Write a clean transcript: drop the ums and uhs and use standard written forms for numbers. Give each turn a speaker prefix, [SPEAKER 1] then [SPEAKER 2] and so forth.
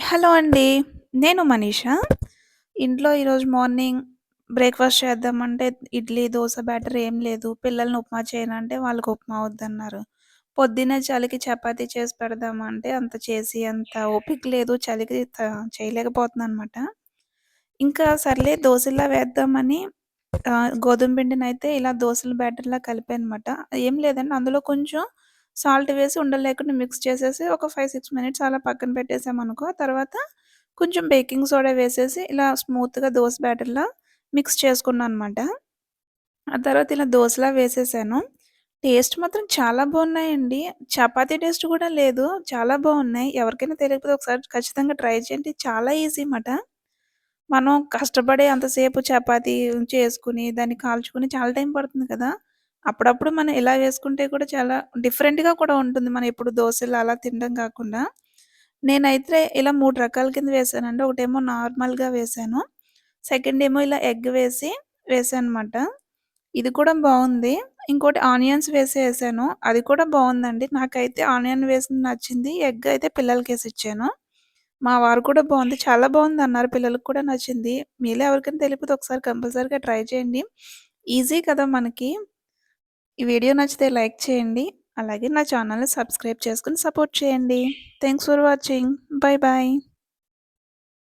[SPEAKER 1] Hello అండి. నేను మనీషా. ఇంట్లో ఈరోజు మార్నింగ్ బ్రేక్‌ఫాస్ట్ చేద్దామంటే ఇడ్లీ, దోస బ్యాటర్ ఏం లేదు. పిల్లల్ని ఉప్మా చేయనంటే వాళ్ళకి ఉప్మా వద్దన్నారు. పొద్దున్నే చలికి చపాతీ చేసి పెడదామంటే అంత ఓపిక లేదు. చలికి చేయలేకపోతున్నాననమాట. ఇంకా సర్లే దోసల్లా వేద్దామని గోధుమ పిండినైతే ఇలా దోసల బ్యాటర్‌లా కలిపానమాట. ఏం లేదండి అందులో కొంచెం సాల్ట్ వేసి ఉండలు లేకుండా మిక్స్ చేసేసి ఒక 5, 6 మినిట్స్ అలా పక్కన పెట్టేసామనుకో, తర్వాత కొంచెం బేకింగ్ సోడా వేసేసి ఇలా స్మూత్‌గా దోస బ్యాటర్‌లా మిక్స్ చేసుకున్నాననమాట. ఆ తర్వాత ఇలా దోసలా వేసేసాను. టేస్ట్ మాత్రం చాలా బావున్నాయండి. చపాతీ టేస్ట్ కూడా లేదు. చాలా బావున్నాయి. ఎవరికైనా తెలియకపోతే ఒకసారి ఖచ్చితంగా ట్రై చేయండి. చాలా ఈజీ మాట. మనం కష్టపడి అంతసేపు చపాతీ చేసుకొని, దాన్ని కాల్చుకొని చాలా టైం పడుతుంది కదా! అప్పుడప్పుడు మనం ఇలా వేసుకుంటే కూడా చాలా డిఫరెంట్‌గా కూడా ఉంటుంది. మనం ఎప్పుడు దోసలు అలా తినడం కాకుండా. నేనైతే ఇలా 3 రకాల కింద వేసానండి. ఒకటేమో నార్మల్‌గా వేసాను. సెకండ్ ఏమో ఇలా ఎగ్ వేసి వేసానమాట. ఇది కూడా బావుంది. ఇంకోటి ఆనియన్స్ వేసి ఏసాను. అది కూడా బావుందండి. నాకైతే ఆనియన్ వేసింది నచ్చింది. ఎగ్ అయితే పిల్లలకేసిచ్చాను. మా వారు కూడా బావుంది. చాలా బావుందన్నారు. పిల్లలకి కూడా నచ్చింది. మీలో ఎవరికైనా తెలియకపోతే ఒకసారి కంపల్సరీగా ట్రై చేయండి. ఈజీ కదా మనకి. ఈ వీడియో నచ్చితే లైక్ చేయండి. అలాగే నా ఛానెల్‌ని సబ్స్క్రైబ్ చేసుకొని సపోర్ట్ చేయండి. Thanks for watching. By by.